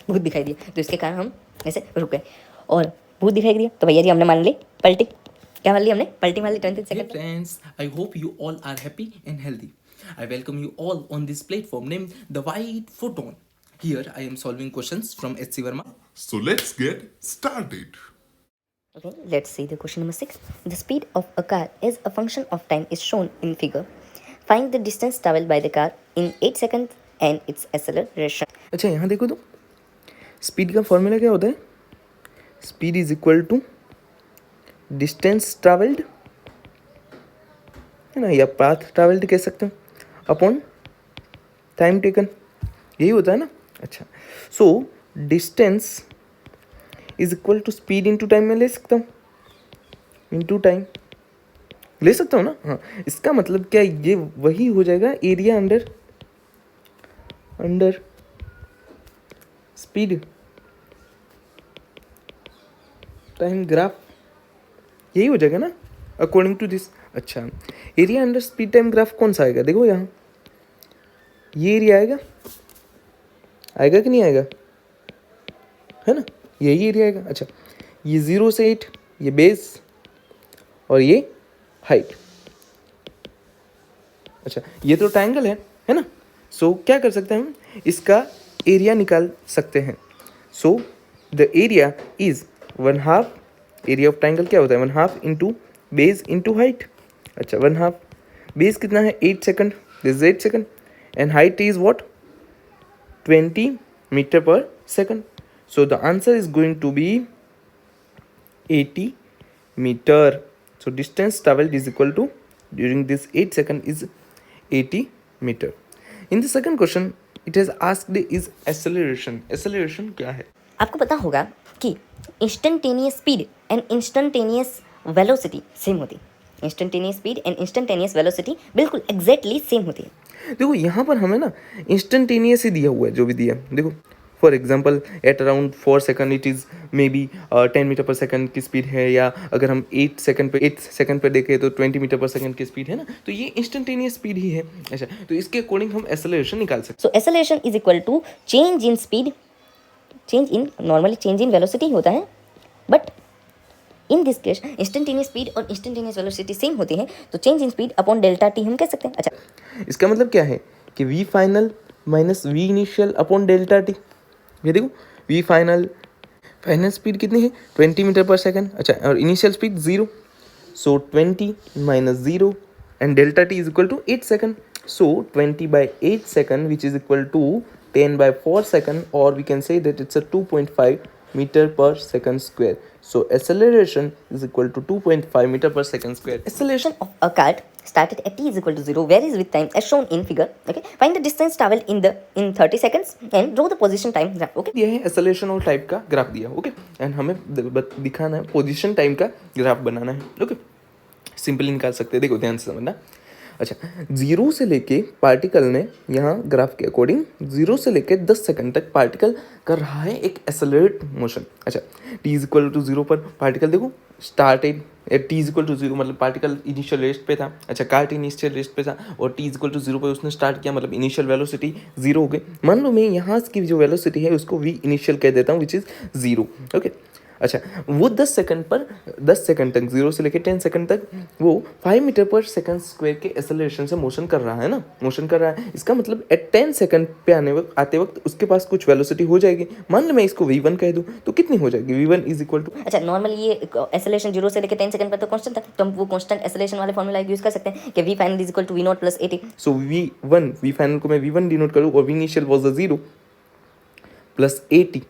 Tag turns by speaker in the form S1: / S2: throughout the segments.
S1: भूत दिखाई दिया, तो इसके कारण हम ऐसे रुक गए। और भूत दिखाई दिया तो भैया जी हमने मान ली पलटी। क्या मान ली हमने? पलटी मान ली 20
S2: Dear
S1: second.
S2: friends, I hope you all are happy and healthy. I welcome you all on this platform named The White Photon. Here I am solving questions from H.C. Verma.
S3: So let's get started.
S1: Okay, let's see the question number 6. The speed of a car as a function of time is shown in figure. Find the distance traveled by the car in 8 seconds and its acceleration.
S2: अच्छा, यहाँ देखो तो speed का formula क्या होता है? Speed is equal to distance travelled, है ना, या पाथ ट्रैवल्ड कह सकते हो, अपॉन टाइम टेकन, यही होता है ना। अच्छा, so distance is equal to speed into time में ले सकता हूँ, इंटू टाइम ले सकता हूँ ना। हाँ, इसका मतलब क्या, ये वही हो जाएगा area under speed time graph, यही हो जाएगा ना अकॉर्डिंग टू दिस। अच्छा, area under speed time graph कौन सा आएगा? देखो यहाँ ये एरिया आएगा कि नहीं आएगा, है ना, यही एरिया आएगा। अच्छा, ये 0 से 8, ये बेस और ये हाइट। अच्छा, ये तो ट्रायंगल है ना। सो क्या कर सकते हैं हम, इसका एरिया निकाल सकते हैं। So the area is 1/2, area of triangle क्या होता है, 1/2 इंटू बेस इंटू हाइट। अच्छा, 1/2 बेस कितना है 8 second, this is 8 second, and height is what 20 metre per second. So the answer is going to be 80 meter. So distance traveled is equal to during this 8 second is 80 meter. In the second question, it has asked is acceleration. Acceleration क्या है?
S1: आपको पता होगा कि instantaneous speed and instantaneous velocity same होती है। Instantaneous speed and instantaneous velocity बिल्कुल exactly same होती है।
S2: देखो यहाँ पर हमें ना इंस्टेंटेनियस ही दिया हुआ है, जो भी दिया है। देखो for example at around 4 second it is may be 10 metre per second की स्पीड है, या अगर हम 8 सेकंड पे देखें तो 20 मीटर पर सेकंड की स्पीड है ना, तो ये इंस्टेंटेनियस स्पीड ही है। अच्छा, तो इसके अकॉर्डिंग हम एक्सेलरेशन निकाल सकते
S1: so acceleration is equal to change in speed, change in, normally change in velocity होता है, but in this case instantaneous speed और इंस्टेंटेनियस वेलोसिटी सेम होती है, तो change in speed upon delta T हम कह सकते हैं। अच्छा,
S2: इसका मतलब क्या है कि V final minus V initial upon delta T. ये देखो वी फाइनल स्पीड कितनी है 20 मीटर पर सेकंड। अच्छा, और initial speed 0, so 20 minus 0 and delta T is equal to 8 second. So 20/8 second which is equal to 10/4 second, और we can say that it's a 2.5 meter per second square. So acceleration is equal to 2.5 meter per second square.
S1: acceleration of a kite started at t is equal to 0 varies with time as shown in figure. Okay, find the distance traveled in 30 seconds and draw the position time graph. Okay,
S2: ये है acceleration और type का graph दिया। Okay, and हमें दिखाना है position time का graph बनाना है। ओके, सिंपली निकाल सकते हैं, देखो ध्यान से समझना। अच्छा, 0 से लेके पार्टिकल ने यहाँ ग्राफ के अकॉर्डिंग 0 से लेके 10 सेकंड तक पार्टिकल कर रहा है एक एक्सेलरेट मोशन। अच्छा, t इज इक्वल टू 0 पर पार्टिकल देखो started at t is equal to 0, मतलब पार्टिकल इनिशियल रेस्ट पे था। अच्छा, कार्ट इनिशियल रेस्ट पे था और t इज इक्वल टू 0 पर उसने स्टार्ट किया, मतलब इनिशियल वेलोसिटी 0 हो गई। मान लो मैं यहाँ की जो वेलोसिटी है उसको v इनिशियल कह देता हूँ, विच इज़ 0। ओके, अच्छा, वो 10 सेकंड तक 0 से लेकर 10 सेकंड तक वो 5 मीटर पर सेकंड स्क्वायर के एक्सेलरेशन से मोशन कर रहा है ना, मोशन कर रहा है। इसका मतलब एट 10 सेकंड पे आते वक्त उसके पास कुछ वेलोसिटी हो जाएगी। मान लो मैं इसको v1 कह दूं तो कितनी हो जाएगी, v1 इज इक्वल टू।
S1: अच्छा, नॉर्मली ये एक्सेलरेशन 0 से लेकर 10 सेकंड पर तो कांस्टेंट था, तो हम वो कांस्टेंट एक्सेलरेशन वाले फॉर्मूला यूज कर सकते हैं कि v final is equal to v0 plus 80।
S2: So v final को मैं v1 डिनोट करूँ और v initial was the 0 plus 80,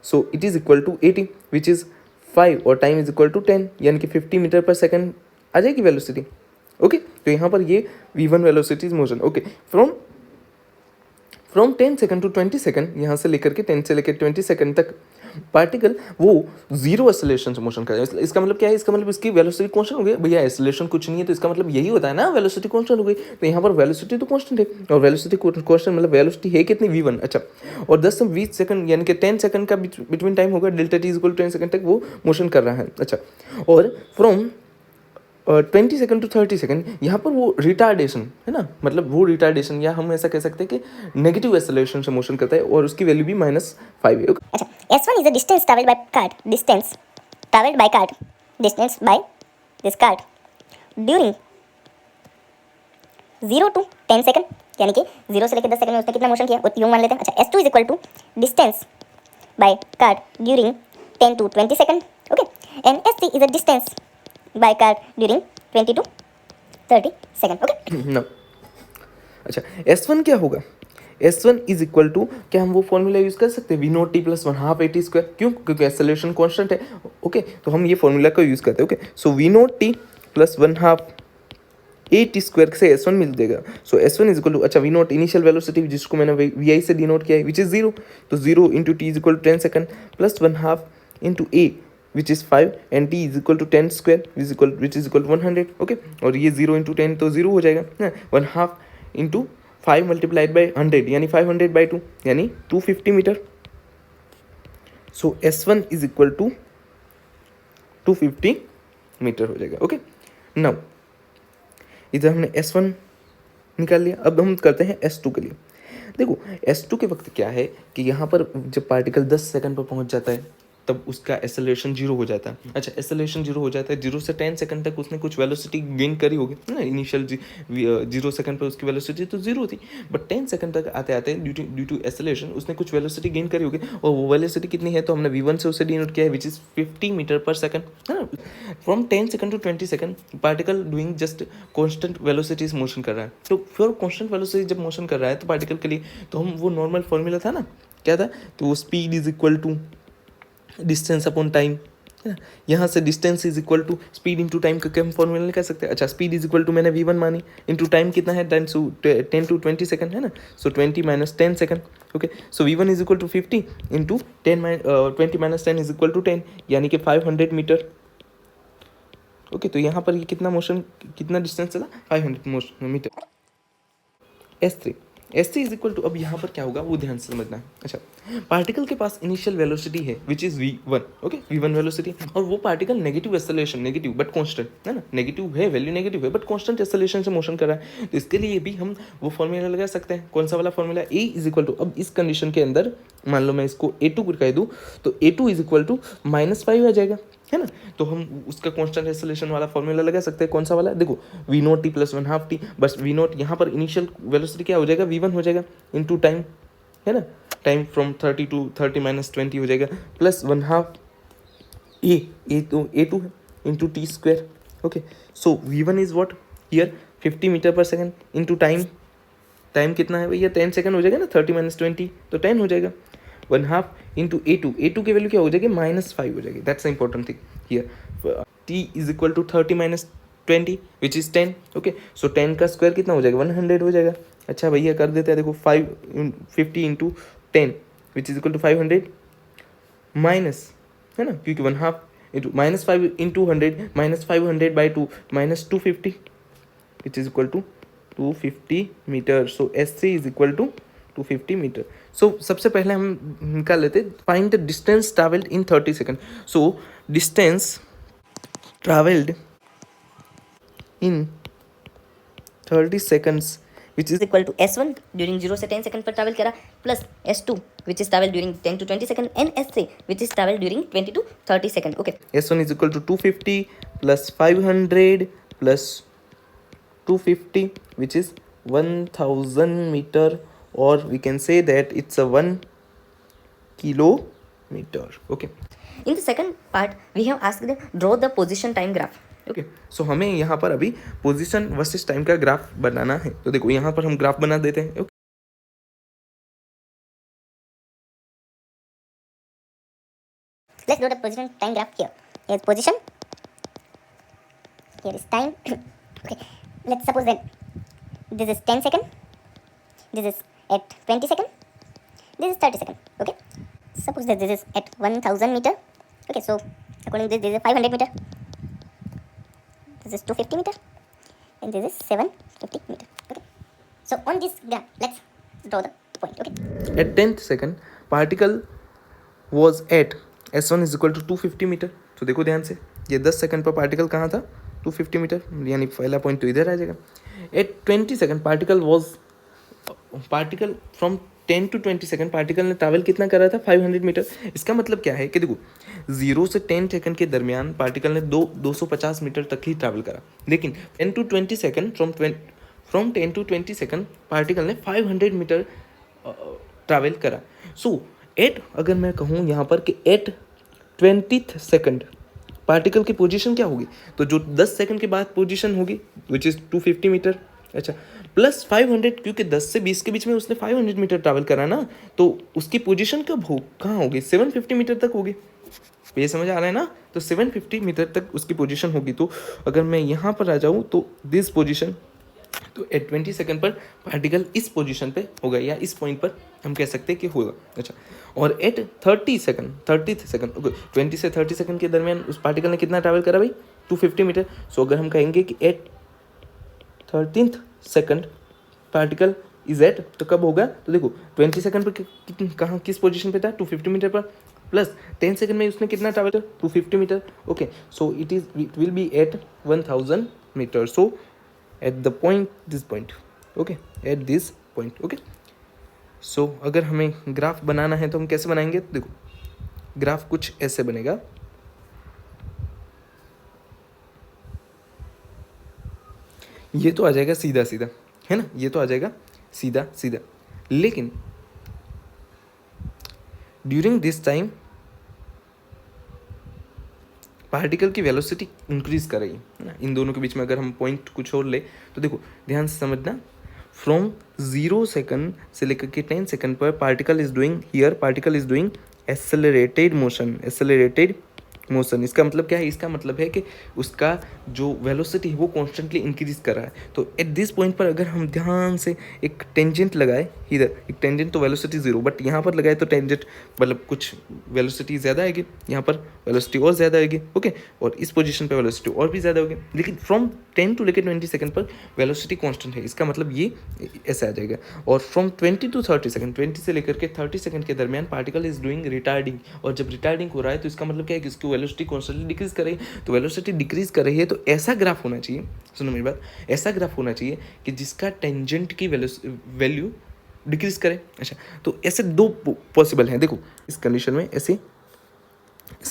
S2: so it is equal to 80 which is 5 और टाइम इज इक्वल टू 10, यानी कि 50 मीटर पर सेकंड आ जाएगी velocity. Okay, तो यहाँ पर ये v1 velocity is motion. Okay, from 10 second to 20 second, यहाँ से लेकर के 10 से लेकर 20 सेकंड तक पार्टिकल वो 0 एक्सेलरेशन से मोशन कर रहा है। इसका मतलब क्या है, इसका मतलब इसकी वेलोसिटी कांस्टेंट हो गई। भैया एक्सेलरेशन कुछ नहीं है, तो इसका मतलब यही होता है ना, वेलोसिटी कांस्टेंट हो गई। तो यहाँ पर वेलोसिटी तो कांस्टेंट है, और वेलोसिटी कांस्टेंट मतलब वेलोसिटी है कितनी v1। अच्छा, और 10 से 20 सेकंड यानी कि 10 सेकंड का बिटवीन टाइम होगा, delta t is equal to 10 second तक वो मोशन कर रहा है। अच्छा, और फ्रॉम 20 सेकंड टू 30 सेकंड, यहाँ पर वो रिटार्डेशन है ना, मतलब वो रिटार्डेशन या हम ऐसा कह सकते हैं कि नेगेटिव एक्सेलरेशन से मोशन करता है और उसकी वैल्यू भी -5 है।
S4: अच्छा, S1 is the distance traveled by cart. Distance traveled by cart. Distance by this cart during 0 to 10 second, यानी कि 0 से लेकर 10 सेकंड में उसने कितना मोशन किया वो यूं मान लेते हैं। अच्छा, S2 is equal to distance by cart during 10 to 20 second, okay, and S3 is a distance by cart during 20 to 30 second, okay.
S2: ना अच्छा, S1 क्या होगा? S1 इज इक्वल टू, क्या हम वो फॉर्मूला यूज कर सकते हैं V naught T plus 1/2 AT square? क्यों? क्योंकि एक्सेलरेशन कांस्टेंट है, ओके, तो हम ये फॉर्मूला का यूज करते हैं, okay. So V naught T plus 1/2 AT square से S1 मिल जाएगा। So S1 is equal to, अच्छा, वी नोट इनिशियल वेलोसिटी जिसको मैंने VI से डिनोट किया है विच इज 0, तो 0 into T is equal to 10 second plus 1/2 into A which is 5 and t is equal to 10 square which is equal to 100, okay. और ये 0 into 10 तो 0 हो जाएगा, 1/2 इंटू 5 मल्टीप्लाइड बाई 100 यानी 500/2 यानी 250 metre. So S1 is equal to 250 metre हो जाएगा, okay. Now इधर हमने S1 निकाल लिया, अब हम करते हैं S2 के लिए। देखो S2 के वक्त क्या है कि यहाँ पर जब पार्टिकल 10 सेकंड पर पहुँच जाता है तब उसका एक्सेलरेशन 0 हो जाता है। अच्छा, एक्सेलरेशन 0 हो जाता है, 0 से 10 सेकंड तक उसने कुछ वेलोसिटी गेन करी होगी ना। इनिशियल 0 सेकंड पर उसकी वेलोसिटी तो 0 थी, बट 10 सेकंड तक आते आते ड्यू टू एक्सेलरेशन उसने कुछ वेलोसिटी गेन करी होगी, और वो वेलोसिटी कितनी है तो हमने V1 से उसे डिनोट किया है which is 50 metre per second, है ना। From 10 second to 20 second particle doing just constant velocity से मोशन कर रहा है। तो फिर कॉन्स्टेंट वेलोसिटी जब मोशन कर रहा है तो पार्टिकल के लिए तो हम वो नॉर्मल फॉर्मूला था ना, क्या था, तो वो speed is equal to distance upon time, है ना। यहाँ से distance is equal to speed into time का हम फॉर्मूला निकाल सकते हैं। अच्छा, स्पीड इज इक्वल टू मैंने V1 मानी इंटू टाइम कितना है 10 to 20 सेकंड, है ना। So 20 - 10 second, okay. So V1 is equal to 50 into 20 - 10 is equal to 10 यानी कि 500 मीटर, ओके। तो यहाँ पर ये कितना डिस्टेंस चला 500 metre. S3 is equal to, अब यहाँ पर क्या होगा वो ध्यान से समझना है। अच्छा, पार्टिकल के पास इनिशियल वेलोसिटी है which is V1, okay, V1 velocity, और वो particle negative acceleration, negative but constant, है ना, नेगेटिव है, वैल्यू नेगेटिव है बट कांस्टेंट एक्सेलरेशन से मोशन कर रहा है। तो इसके लिए भी हम वो फॉर्मूला लगा सकते हैं। कौन सा वाला formula? A is equal to, अब इस कंडीशन के अंदर मान लो मैं इसको A2 कह दूँ तो A2 इज इक्वल टू -5 आ जाएगा, है ना। तो हम उसका कांस्टेंट एक्सेलरेशन वाला फॉर्मूला लगा सकते हैं। कौन सा वाला? देखो V naught T plus 1/2 T, बस वी नोट यहाँ पर इनिशियल वेलोसिटी क्या हो जाएगा V1 हो जाएगा इंटू टाइम, है ना, टाइम फ्रॉम 30 to 30 - 20 हो जाएगा प्लस 1/2 A तो A2 है into T square, okay. So V1 is what here 50 metre per second into time कितना है भैया 10 सेकंड हो जाएगा ना, 30 - 20 तो 10 हो जाएगा, 1/2 इंटू A2 की वैल्यू क्या हो जाएगी -5 हो जाएगी। That's the important thing here. T is equal to 30 - 20 which is 10, okay. So 10 का स्क्वायर कितना हो जाएगा 100 हो जाएगा। अच्छा भैया कर देते हैं, देखो 50 into 10 which is equal to 500 minus, है ना, क्योंकि 1/2 into -5 into 100 -500/2 -250 which is equal to 250 metre. So S3 is equal to 250 metre. So सबसे पहले हम निकाल लेते, find the distance travelled in 30 second. So distance travelled in 30 seconds which is
S1: equal to S1 during 0 से 10 second पर travel करा plus S2 which is travel during 10 to 20 second and S3 which is travel during 20 to 30 second, okay.
S2: S1 is equal to 250 plus 500 plus 250 which is 1000 meter, or we can say that it's a 1 kilometer, okay.
S1: In the second part we have asked draw the position time graph.
S2: Okay, so हमें यहाँ पर अभी position versus time का graph बनाना है। तो देखो यहाँ पर हम ग्राफ बना देते हैं, okay.
S4: Let's do the position time graph here. Here's position. Here is time. Okay. Let's suppose that this is 10 second. This is at 20 second. This is 30 second. Okay. Suppose that this is at 1000 meter. Okay. So according to this is 500 meter. This is 250 meter. And this is 750 meter. Okay. So on this graph, let's draw the point. Okay.
S2: At 10th second particle was at S1 is equal to 250 metre. तो देखो ध्यान से, ये 10 second पर particle कहाँ था 250 metre, यानी पहला पॉइंट तो इधर आ जाएगा। At 20 second particle from 10 to 20 second particle ने ट्रैवल कितना करा था 500 मीटर। इसका मतलब क्या है कि देखो 0 से 10 सेकंड के दरमियान पार्टिकल ने 250 मीटर तक ही ट्रैवल करा, लेकिन 10 to 20 second from 10 to 20 second particle ने 500 मीटर ट्रैवल करा। सो एट, अगर मैं कहूँ यहाँ पर कि एट 20th सेकंड पार्टिकल की पोजीशन क्या होगी, तो जो 10 सेकंड के बाद पोजीशन होगी विच इज़ 250 मीटर, अच्छा, प्लस 500, क्योंकि 10 से 20 के बीच में उसने 500 मीटर ट्रैवल करा ना, तो उसकी पोजीशन कहाँ होगी, 750 मीटर तक होगी। ये समझ आ रहा है ना, तो 750 मीटर तक उसकी पोजीशन होगी। तो अगर मैं यहाँ पर आ जाऊँ तो दिस पोजीशन, तो एट 20 सेकंड पर पार्टिकल इस पोजीशन पे होगा, या इस पॉइंट पर हम कह सकते हैं कि होगा, अच्छा। और एट 30 सेकंड ओके, 20 से 30 सेकंड के दरमियान उस पार्टिकल ने कितना ट्रैवल करा भाई, 250 मीटर। सो अगर हम कहेंगे कि at 13th second particle is at, तो कब होगा, तो देखो 20 सेकंड पर कहाँ किस पोजीशन पे था, 250 मीटर पर, प्लस 10 सेकंड में उसने कितना ट्रैवल किया, 250 metre, okay. So it will be at 1000 metre. So at the point, this point, okay, at this point, okay। so अगर हमें ग्राफ बनाना है तो हम कैसे बनाएंगे, देखो ग्राफ कुछ ऐसे बनेगा, ये तो आ जाएगा सीधा सीधा, है ना, ये तो आ जाएगा सीधा सीधा, लेकिन ड्यूरिंग दिस टाइम पार्टिकल की वेलोसिटी इंक्रीज कर रही है ना। इन दोनों के बीच में अगर हम पॉइंट कुछ और ले तो देखो ध्यान से समझना, फ्रॉम 0 सेकंड से लेकर के 10 सेकंड पर particle is doing accelerated motion. इसका मतलब क्या है, इसका मतलब है कि उसका जो वेलोसिटी है वो कॉन्स्टेंटली इंक्रीज कर रहा है। तो एट दिस पॉइंट पर अगर हम ध्यान से एक टेंजेंट लगाए, इधर एक टेंजेंट, तो वेलोसिटी 0, बट यहाँ पर लगाए तो टेंजेंट मतलब कुछ वेलोसिटी ज़्यादा आएगी, यहाँ पर वेलोसिटी और ज़्यादा आएगी, ओके, और इस पोजीशन पर वेलोसिटी और भी ज़्यादा होगी। लेकिन फ्रॉम 10 to 20 सेकंड पर वेलोसिटी कांस्टेंट है, इसका मतलब ये ऐसे आ जाएगा। और फ्रॉम 20 to 30 सेकंड, 20 से लेकर के 30 सेकंड के दरमियान पार्टिकल इज डूइंग रिटार्डिंग, और जब रिटार्डिंग हो रहा है तो इसका मतलब क्या है कि इसकी वेलोसिटी कॉन्स्टेंटली डिक्रीज कर रही है। तो वेलोसिटी डिक्रीज कर रही है तो ऐसा ग्राफ होना चाहिए, सुनो मेरी बात, ऐसा ग्राफ होना चाहिए कि जिसका टेंजेंट की वैल्यू डिक्रीज करे। अच्छा, तो ऐसे दो पॉसिबल हैं, देखो इस कंडीशन में ऐसे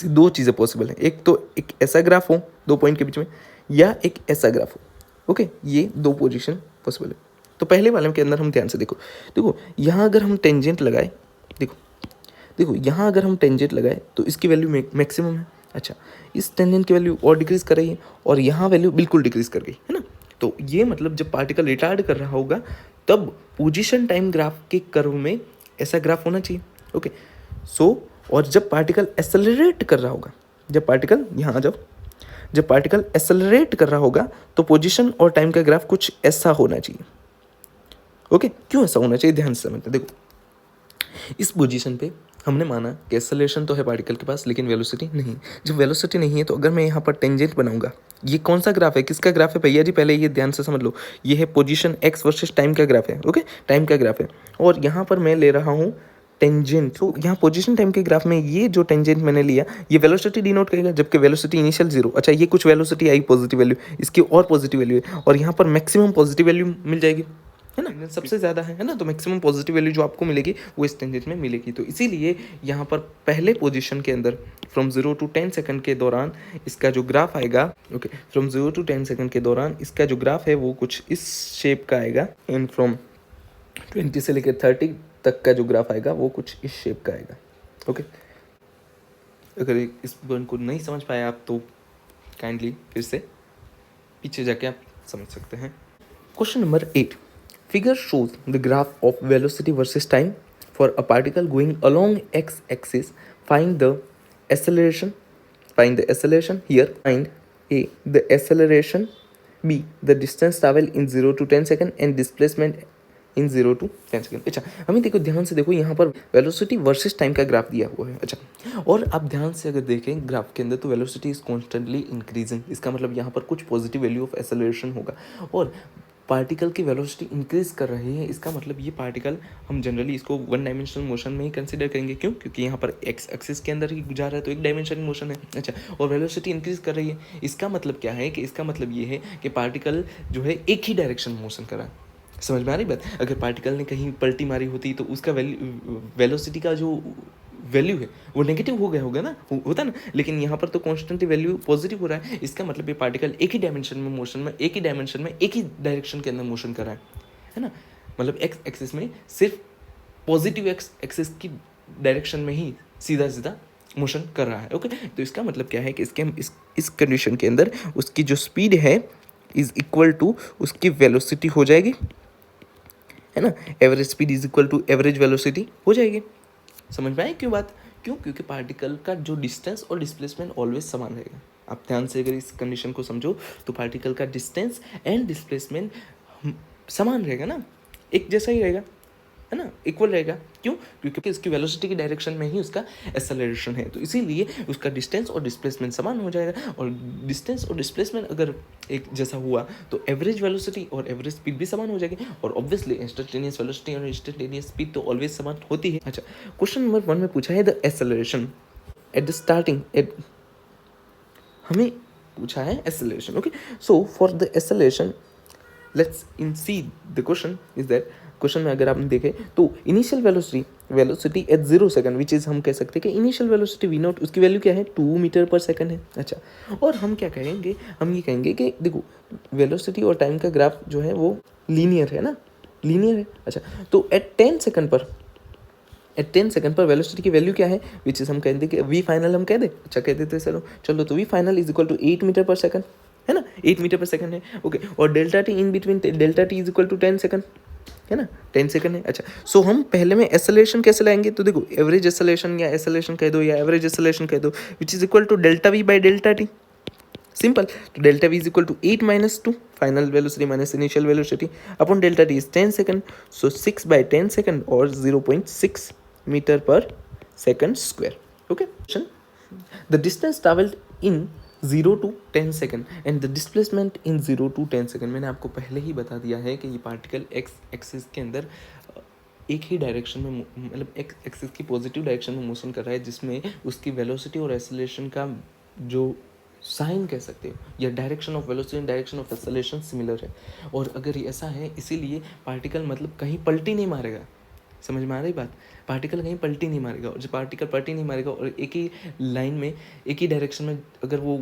S2: दो चीज़ें पॉसिबल हैं, एक तो एक ऐसा ग्राफ हो 2 पॉइंट के बीच में, या एक ऐसा ग्राफ हो, ओके, ये 2 पोजीशन पॉसिबल है। तो पहले वाले के अंदर हम ध्यान से देखो यहाँ अगर हम टेंजेंट लगाए, देखो यहाँ अगर हम टेंजेंट लगाए तो इसकी वैल्यू मैक्सिमम है, अच्छा, इस टेंजेंट की वैल्यू और डिक्रीज कर रही है, और यहाँ वैल्यू बिल्कुल डिक्रीज कर गई, है ना। तो ये मतलब जब पार्टिकल रिटार्ड कर रहा होगा तब पोजीशन टाइम ग्राफ के कर्व में ऐसा ग्राफ होना चाहिए, ओके। सो और जब पार्टिकल एक्सेलरेट कर रहा होगा, जब पार्टिकल यहाँ आ जाओ, जब पार्टिकल एक्सेलरेट कर रहा होगा तो पोजीशन और टाइम का ग्राफ कुछ ऐसा होना चाहिए, ओके। क्यों ऐसा होना चाहिए, ध्यान से समझते। देखो इस पोजीशन पे हमने माना कि एक्सेलरेशन तो है पार्टिकल के पास, लेकिन वेलोसिटी नहीं। जब वेलोसिटी नहीं है तो अगर मैं यहाँ पर टेंजेंट बनाऊंगा, ये कौन सा ग्राफ है, किसका ग्राफ है भैया जी, पहले ये ध्यान से समझ लो, ये है पोजीशन एक्स वर्सेस टाइम का ग्राफ है, ओके, टाइम का ग्राफ है, और यहाँ पर मैं ले रहा हूँ टेंजेंट। तो यहाँ पोजीशन टाइम के ग्राफ में ये जो टेंजेंट मैंने लिया ये वेलोसिटी डिनोट करेगा, जबकि वेलोसिटी इनिशियल 0, अच्छा, ये कुछ वेलोसिटी आई पॉजिटिव वैल्यू, इसकी और पॉजिटिव वैल्यू है, और यहाँ पर मैक्सिमम पॉजिटिव वैल्यू मिल जाएगी, है ना, सबसे ज़्यादा है ना, तो मैक्सिमम पॉजिटिव वैल्यू जो आपको मिलेगी वो इस टेंजेंट में मिलेगी। तो इसीलिए यहाँ पर पहले पोजीशन के अंदर फ्रॉम 0 to 10 सेकंड के दौरान इसका जो ग्राफ आएगा, ओके, फ्रॉम 0 to 10 सेकंड के दौरान इसका जो ग्राफ है वो कुछ इस शेप का आएगा, एंड फ्रॉम 20 से लेकर 30 तक का जो ग्राफ आएगा वो कुछ इस शेप का आएगा, ओके। अगर इस पॉइंट को नहीं समझ पाए आप तो काइंडली फिर से पीछे जाके आप समझ सकते हैं। Question number 8, figure shows the graph of velocity versus time for a particle going along x-axis. Find the acceleration here. Find A, the acceleration, B, the distance travel in 0 to 10 second and displacement in 0 to 10 second. अच्छा, हमें देखो ध्यान से देखो, यहाँ पर velocity versus time का graph दिया हुआ है, अच्छा, और आप ध्यान से अगर देखें ग्राफ के अंदर तो वेलोसिटी इज कॉन्स्टेंटली इंक्रीजिंग, इसका मतलब यहाँ पर कुछ पॉजिटिव वैल्यू ऑफ एक्सेलरेशन होगा, और पार्टिकल की वेलोसिटी इंक्रीज कर रहे हैं, इसका मतलब ये पार्टिकल हम जनरली इसको वन डायमेंशनल मोशन में ही कंसिडर करेंगे। क्यों? क्योंकि यहाँ पर एक्स एक्सिस के अंदर ही जा रहा है, तो एक डायमेंशनल मोशन है। अच्छा, और वेलोसिटी इंक्रीज कर रही है, इसका मतलब क्या है कि इसका मतलब ये है कि पार्टिकल जो है एक ही डायरेक्शन में मोशन कर रहा है। समझ में आ रही बात? अगर पार्टिकल ने कहीं पलटी मारी होती तो उसका वेलोसिटी का जो वैल्यू है वो नेगेटिव हो गया होगा ना, होता ना, लेकिन यहाँ पर तो कॉन्स्टेंटली वैल्यू पॉजिटिव हो रहा है। इसका मतलब ये पार्टिकल एक ही डायमेंशन में मोशन में, एक ही डायमेंशन में, एक ही डायरेक्शन के अंदर मोशन कर रहा है ना। मतलब एक्स एक्सिस में सिर्फ पॉजिटिव एक्स एक्सिस की डायरेक्शन में ही सीधा सीधा मोशन कर रहा है। ओके, तो इसका मतलब क्या है कि इसके इस कंडीशन के अंदर उसकी जो स्पीड है इज इक्वल टू उसकी वेलोसिटी हो जाएगी, है ना। Average speed is equal to average velocity हो जाएगी। समझ में आई क्यों बात? क्यों? क्योंकि पार्टिकल का जो डिस्टेंस और डिस्प्लेसमेंट ऑलवेज समान रहेगा। आप ध्यान से अगर इस कंडीशन को समझो तो पार्टिकल का डिस्टेंस एंड डिस्प्लेसमेंट समान रहेगा ना, एक जैसा ही रहेगा, है ना, इक्वल रहेगा। क्यों? क्योंकि इसकी वेलोसिटी की डायरेक्शन में ही उसका एक्सेलरेशन है, तो इसीलिए उसका डिस्टेंस और डिस्प्लेसमेंट समान हो जाएगा। और डिस्टेंस और डिस्प्लेसमेंट अगर एक जैसा हुआ तो एवरेज वेलोसिटी और एवरेज स्पीड भी समान हो जाएगी। और ऑब्वियसली इंस्टेंटेनियस वेलोसिटी और इंस्टेंटेनियस स्पीड तो ऑलवेज समान होती है। अच्छा, क्वेश्चन नंबर 1 में पूछा है the acceleration at the starting हमें पूछा है acceleration. Okay, so for the acceleration let's in see the question is that, question में अगर आपने देखे तो initial velocity at 0 second which is हम कह सकते हैं कि इनिशियल वेलोसिटी वी नॉट उसकी वैल्यू क्या है 2 मीटर पर सेकंड है। अच्छा, और हम क्या कहेंगे, हम ये कहेंगे कि देखो वेलोसिटी और टाइम का ग्राफ जो है वो लीनियर है ना, लीनियर है। अच्छा, तो एट 10 सेकंड पर वेलोसिटी की वैल्यू क्या है विच इज हम कह दें कि वी फाइनल हम कह दे। अच्छा, कह देते चलो तो V final is equal to 8 metre per second, है ना, 8 मीटर पर सेकंड है। ओके, और delta T in between, delta T is equal to 10 second, है ना, 10 सेकंड है। अच्छा, सो हम पहले में एक्सेलरेशन कैसे लाएंगे, तो देखो एवरेज एक्सेलरेशन या एक्सेलरेशन कह दो या एवरेज एक्सेलरेशन कह दो which is equal to delta V by delta T, simple. तो delta V is equal to 8 minus 2 final velocity minus initial velocity upon delta T is 10 second, so 6 by 10 second और 0.6 metre per second square. Okay, the distance travelled in 0 to 10 second and the displacement in 0 to 10 second. मैंने आपको पहले ही बता दिया है कि ये particle X axis के अंदर एक ही डायरेक्शन में, मतलब एक्स एक्सिस की पॉजिटिव डायरेक्शन में मोशन कर रहा है, जिसमें उसकी वेलोसिटी और एक्सेलरेशन का जो साइन कह सकते हो या direction of velocity and direction of acceleration similar है। और अगर ये ऐसा है इसीलिए पार्टिकल मतलब कहीं पलटी नहीं मारेगा। समझ में आ रही बात? पार्टिकल कहीं पलटी नहीं मारेगा, और जब पार्टिकल पलटी नहीं मारेगा और एक ही लाइन में एक ही डायरेक्शन में अगर वो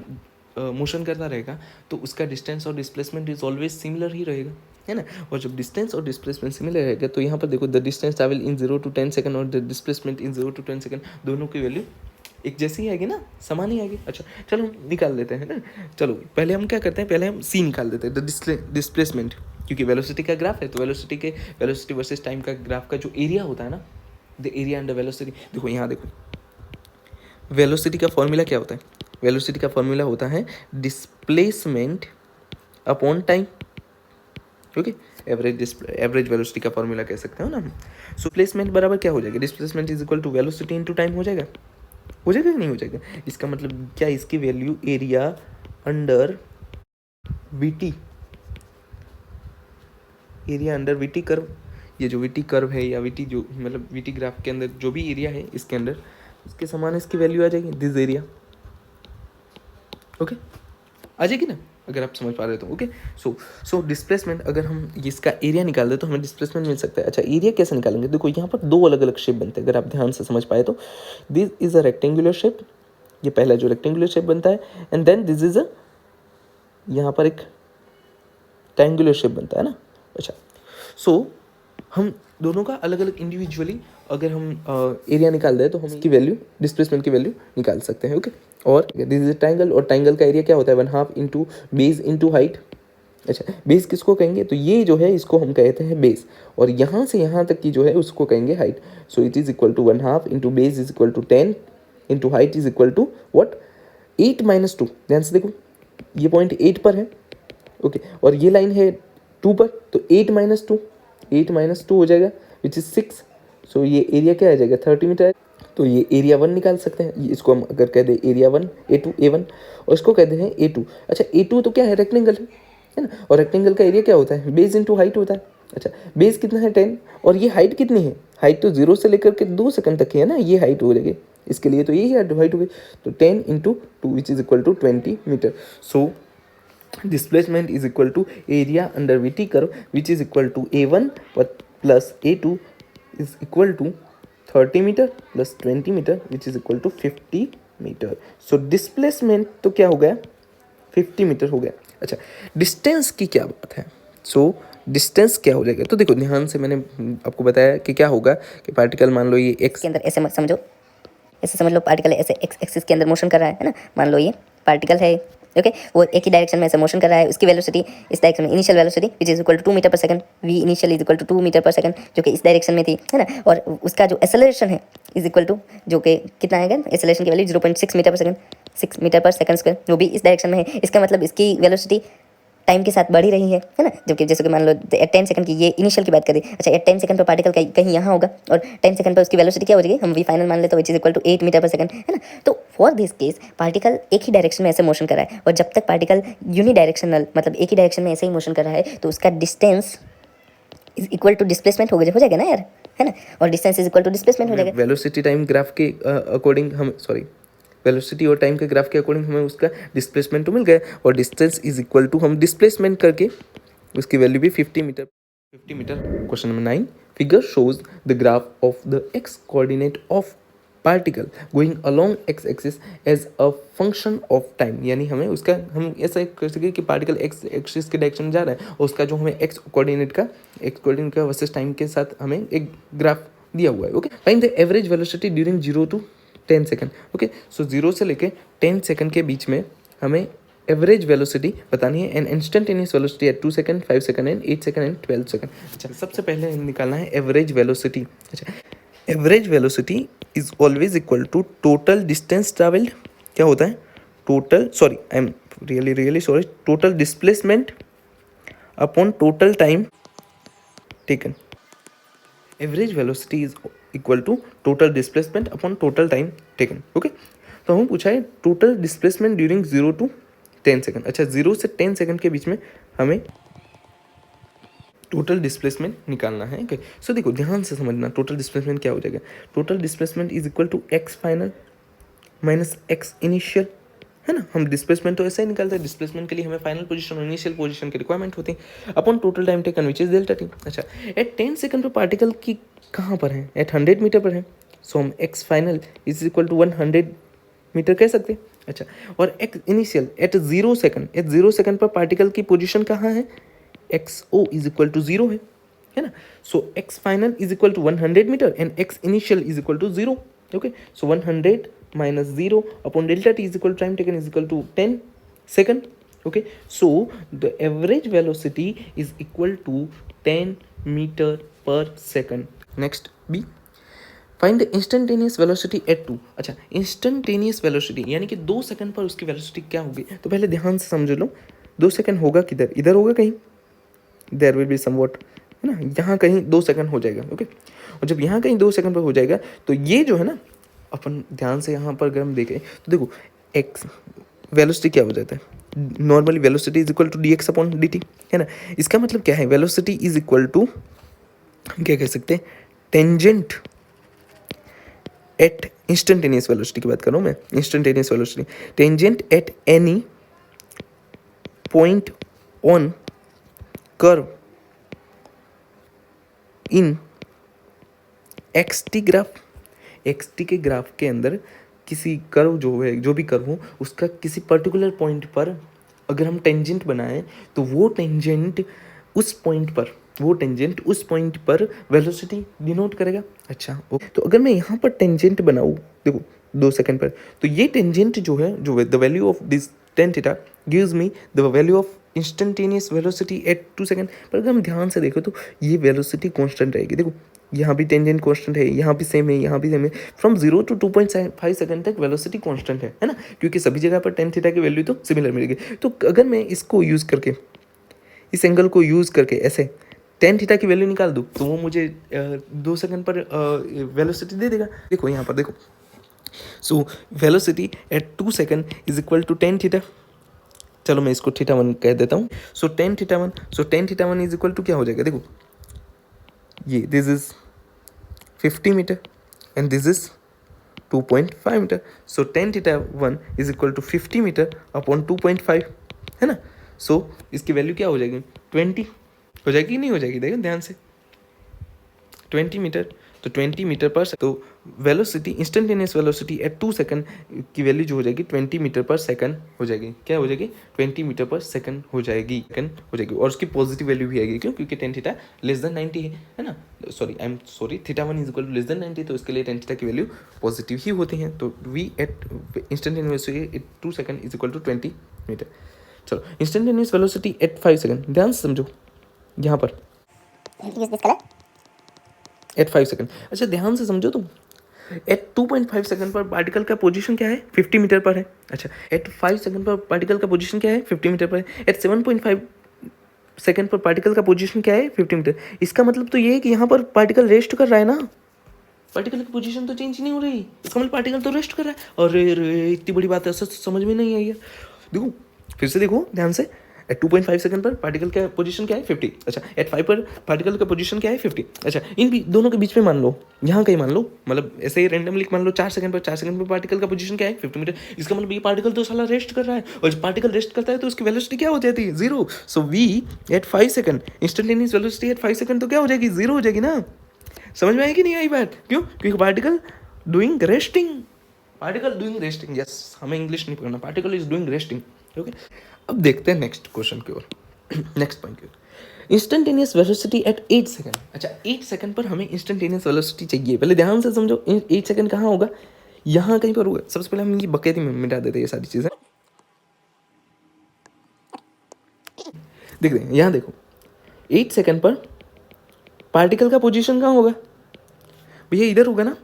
S2: मोशन करता रहेगा तो उसका डिस्टेंस और डिस्प्लेसमेंट इज ऑलवेज सिमिलर ही रहेगा, है ना। और जब डिस्टेंस और डिस्प्लेसमेंट सिमिलर रहेगा तो यहाँ पर देखो the distance travel in 0 to 10 second और the displacement in 0 to 10 second दोनों की वैल्यू एक जैसी ही आएगी ना, समान ही आएगी। अच्छा, चलो निकाल लेते हैं ना। चलो पहले हम क्या करते हैं, पहले हम सी निकाल देते हैं, द डिस्प्लेसमेंट, क्योंकि वेलोसिटी का ग्राफ है तो वेलोसिटी वर्सेस टाइम का ग्राफ का जो एरिया होता है ना, द एरिया अंडर वेलोसिटी। देखो यहाँ देखो, वेलोसिटी का फॉर्मूला क्या होता है, वेलोसिटी का फॉर्मूला होता है displacement upon time. Okay, average velocity का फॉर्मूला कह सकते हो ना। सो डिस्प्लेसमेंट बराबर क्या हो जाएगा, displacement is equal to velocity into time हो जाएगा कि नहीं हो जाएगा? इसका मतलब क्या, इसकी value area under VT, area under VT curve, ये जो वीटी कर्व है या वीटी जो मतलब वीटी ग्राफ के अंदर जो भी एरिया है इसके अंदर उसके समान इसकी वैल्यू आ जाएगी, दिस एरिया। ओके, आ जाएगी ना अगर आप समझ पा रहे हो तो। ओके, सो डिस्प्लेसमेंट अगर हम इसका एरिया निकाल दे तो हमें डिस्प्लेसमेंट मिल सकता है। अच्छा, एरिया कैसे निकालेंगे, देखो यहाँ पर दो अलग अलग शेप बनते हैं अगर आप ध्यान से समझ पाए तो। This is a rectangular shape, ये पहला जो रेक्टेंगुलर शेप बनता है, and then this is a, यहाँ पर एक ट्रायंगुलर शेप बनता है ना। अच्छा, सो हम दोनों का अलग अलग इंडिविजुअली अगर हम एरिया निकाल दें तो हम इसकी वैल्यू, डिस्प्लेसमेंट की वैल्यू निकाल सकते हैं। ओके, और दिस इज ट्रायंगल, और ट्रायंगल का एरिया क्या होता है 1/2 इंटू बेस इंटू हाइट। अच्छा, बेस किसको कहेंगे, तो ये जो है इसको हम कहते हैं बेस, और यहाँ से यहाँ तक की जो है उसको कहेंगे height. So it is equal to 1/2 into base is equal to 10 into height is equal to what 8 - 2। ध्यान से देखो, ये पॉइंट 8 पर है, ओके, और ये लाइन है 2 पर, तो 8 - 2 हो जाएगा विच इज 6। सो ये एरिया क्या आ जाएगा 30 मीटर, तो ये एरिया 1 निकाल सकते हैं। इसको हम अगर कह दें एरिया 1 A2 A1 और इसको कहते हैं A2। अच्छा, A2 तो क्या है, रेक्टेंगल है, है ना। और रेक्टेंगल का एरिया क्या होता है, बेस इंटू हाइट होता है। अच्छा, बेस कितना है 10 और ये हाइट कितनी है, हाइट तो 0 से लेकर के 2 सेकंड तक की है ना, ये हाइट हो जाएगी इसके लिए, तो यही हाइट हो गई। तो 10 into 2 which is equal to 20 metre. So displacement is equal to area under VT curve which is equal to A1 plus A2 is equal to 30 meter plus 20 meter which is equal to 50 meter. So displacement तो क्या हो गया 50 metre हो गया। अच्छा, distance की क्या बात है, सो डिस्टेंस क्या हो जाएगा, तो देखो ध्यान से मैंने आपको बताया कि क्या होगा कि पार्टिकल मान लो ये एक्स
S1: के अंदर ऐसे मत समझो, ऐसे समझ लो पार्टिकल ऐसे एक्स एक्सिस के अंदर मोशन कर रहा है ना, मान लो ये पार्टिकल है, ओके, वो एक ही डायरेक्शन में ऐसे मोशन कर रहा है, उसकी वेलोसिटी इस डायरेक्शन में initial velocity which is equal to 2 metre per second, V initial is equal to 2 metre per second, जो कि इस डायरेक्शन में थी, है ना, और उसका जो एक्सेलरेशन है इज इक्वल टू, जो कि कितना है, एक्सेलरेशन की value 0.6 metre per second, 6 metre per second square, जो भी इस डायरेक्शन में है। इसका मतलब इसकी वेलोसिटी टाइम के साथ बढ़ ही रही है ना, जबकि जैसे कि मान लो एट 10 सेकंड की, ये इनिशियल की बात करें, अच्छा एट 10 सेकंड पर पार्टिकल कहीं यहाँ होगा और 10 सेकंड पर उसकी वेलोसिटी क्या हो जाएगी, हम वी फाइनल मान लेते हैं, which is equal to 8 metre per second, है ना। तो फॉर दिस केस पार्टिकल एक ही डायरेक्शन में ऐसे मोशन कर रहा है, और जब तक पार्टिकल यूनि डायरेक्शनल मतलब एक ही डायरेक्शन में ऐसे ही मोशन कर रहा है, तो उसका distance is equal to displacement हो जाएगा ना यार, है ना, और distance is equal to displacement हो जाएगा।
S2: वेलोसिटी टाइम ग्राफ के अकॉर्डिंग हम वेलोसिटी और टाइम के ग्राफ के अकॉर्डिंग हमें उसका डिस्प्लेसमेंट तो मिल गया, और डिस्टेंस इज इक्वल टू हम डिस्प्लेसमेंट करके उसकी वैल्यू भी 50 metre. Question number 9, figure shows the graph of the x coordinate of particle going along x axis as a function of time, यानी हमें उसका हम ऐसा कर सके कि पार्टिकल एक्स एक्सिस के डायरेक्शन में जा रहा है और उसका जो हमें एक्स कोऑर्डिनेट का वर्सेस टाइम के साथ हमें एक ग्राफ दिया हुआ है। Okay, find the average velocity during 0 to 10 second. Okay, so 0 से लेके 10 सेकंड के बीच में हमें एवरेज वेलोसिटी बतानी है, and instantaneous velocity at 2 second, 5 second and 8 second and 12 second. अच्छा, सबसे पहले हमें निकालना है एवरेज वेलोसिटी। अच्छा, average velocity is always equal to total distance travelled, क्या होता है, I am really sorry, total displacement upon total time taken. Average velocity is equal to total displacement upon total time taken. Okay, तो हम पूछा है total displacement during 0 to 10 second. अच्छा, 0 से 10 second के बीच में हमें टोटल डिस्प्लेसमेंट निकालना है। ओके, सो देखो ध्यान से समझना, टोटल डिस्प्लेसमेंट क्या हो जाएगा, total displacement is equal to x final minus x initial, है ना। हम डिस्प्लेसमेंट तो ऐसा ही निकालते हैं, डिस्प्लेसमेंट के लिए हमें फाइनल पोजीशन और इनिशियल पोजीशन की रिक्वायरमेंट होती है, upon total time taken which is delta T. अच्छा, एट 10 सेकंड पर पार्टिकल की कहाँ पर है, एट 100 मीटर पर है, सो हम X final is equal to 100 metre कह सकते हैं। अच्छा, और एक्स इनिशियल एट 0 सेकंड पर पार्टिकल की पोजीशन कहाँ है, X O is equal to 0 है ना। So X final is equal to 100 metre and X initial is equal to 0। Okay, so 100 minus 0 upon delta t is equal to time taken is equal to 10 second. Okay, so the average velocity is equal to 10 meter per second. Next B, find the instantaneous velocity at 2. अच्छा, instantaneous velocity यानी कि 2 second पर उसकी velocity क्या होगी, तो पहले ध्यान से समझ लो, 2 सेकंड होगा किधर, इधर होगा कहीं, there will be somewhat, है ना, यहाँ कहीं 2 सेकंड हो जाएगा। ओके, और जब यहाँ कहीं 2 सेकंड पर हो जाएगा तो ये जो है ना, अपन ध्यान से यहाँ पर अगर हम देखें तो देखो एक्स वेलोसिटी क्या हो जाता है, normally velocity is equal to d x upon d t, है ना। इसका मतलब क्या है, वेलोसिटी इज इक्वल टू हम क्या कह सकते हैं, टेंजेंट एट इंस्टेंटेनियस वेलोसिटी की बात कर रहा हूँ मैं, instantaneous velocity tangent at any point on curve in x T graph. X T के ग्राफ के अंदर किसी कर्व जो है, जो भी कर्व हो, उसका किसी पर्टिकुलर पॉइंट पर अगर हम टेंजेंट बनाएं तो वो टेंजेंट उस पॉइंट पर वेलोसिटी डिनोट करेगा। अच्छा, तो अगर मैं यहाँ पर टेंजेंट बनाऊँ, देखो 2 सेकंड पर, तो ये टेंजेंट जो है, जो the value of this tan theta gives me the value of instantaneous velocity at 2 second. पर अगर हम ध्यान से देखो तो ये वेलोसिटी कांस्टेंट रहेगी। देखो यहाँ भी टेंजेंट कांस्टेंट है, यहाँ भी सेम है, यहाँ भी सेम है, फ्रॉम 0 to 2.5 सेकंड तक वेलोसिटी कांस्टेंट है ना, क्योंकि सभी जगह पर tan थीटा की वैल्यू तो सिमिलर मिलेगी। तो अगर मैं इसको यूज़ करके, इस एंगल को यूज़ करके ऐसे tan थीटा की वैल्यू निकाल दूँ तो वो मुझे 2 सेकंड पर वेलोसिटी दे देगा। देखो यहाँ पर देखो, so velocity at 2 second is equal to tan theta, चलो मैं इसको थीटा वन कह देता हूँ। So tan theta one is equal to क्या हो जाएगा, देखो ये this is 50 metre and this is 2.5 metre. So tan theta one is equal to 50 metre upon 2.5, है ना। सो इसकी वैल्यू क्या हो जाएगी, 20 हो जाएगी कि नहीं हो जाएगी, देखो ध्यान से, 20 मीटर। तो 20 मीटर पर तो velocity, instantaneous velocity at 2 second की वैल्यू जो हो जाएगी 20 मीटर पर सेकंड हो जाएगी। क्या हो जाएगी, 20 मीटर पर सेकंड हो जाएगी, और उसकी पॉजिटिव वैल्यू भी आएगी। क्यों, क्योंकि टेन थीटा लेस देन 90 है ना, sorry theta one is equal to less than 90, तो इसके लिए टेन थीटा की वैल्यू पॉजिटिव ही होती है। तो v at instantaneous velocity at 2 second is equal to 20 metre. चलो इंस्टेंटेनियस वेलोसिटी एट 5 सेकंड, ध्यान से समझो यहाँ पर
S4: use this color.
S2: At 5 second. अच्छा ध्यान से समझो तुम, एट 2.5 सेकंड पर पार्टिकल का पोजीशन क्या है, 50 मीटर पर है। अच्छा एट 5 सेकंड पर पार्टिकल का पोजीशन क्या है, 50 मीटर पर है। एट 7.5 सेकंड पर पार्टिकल का पोजीशन क्या है, 50 मीटर। इसका मतलब तो ये है कि यहाँ पर पार्टिकल रेस्ट कर रहा है ना, पार्टिकल की पोजीशन तो चेंज नहीं हो रही, इसका मतलब पार्टिकल तो रेस्ट कर रहा है। अरे इतनी बड़ी बात है, ऐसा समझ में नहीं आई है। देखो फिर से देखो ध्यान से, एट 2.5 सेकंड पर पार्टिकल का पोजीशन क्या है, 50। अच्छा एट 5 पर पार्टिकल का पोजीशन क्या है, 50। अच्छा इन दोनों के बीच में मान लो, यहाँ कहीं मान लो, मतलब ऐसे ही रैंडमली मान लो 4 सेकंड पर पार्टिकल का पोजीशन क्या है, 50 मीटर। इसका मतलब ये पार्टिकल तो साला रेस्ट कर रहा है, और जब पार्टिकल रेस्ट करता है तो उसकी वेलोसिटी क्या हो जाती है, 0। So v at 5 second, instantaneous velocity at 5 second तो क्या हो जाएगी, 0 हो जाएगी ना। समझ में आई कि नहीं आई बात, क्यों, क्योंकि पार्टिकल डूइंग रेस्टिंग, यस हमें इंग्लिश नहीं पढ़ना, particle is doing resting, okay. अब देखते हैं नेक्स्ट क्वेश्चन की ओर, नेक्स्ट पॉइंट की ओर। Instantaneous velocity at 8 second. अच्छा 8 सेकंड पर हमें इंस्टेंटेनियस वेलोसिटी चाहिए, पहले ध्यान से समझो 8 सेकंड कहाँ होगा, यहाँ कहीं पर होगा। सबसे पहले हम ये बकेती में मिटा देते हैं ये सारी चीज़ें। देख रहे हैं यहाँ देखो, 8 सेकंड पर पार्टिकल का पोजीशन कहाँ होगा, भैया इधर होगा ना।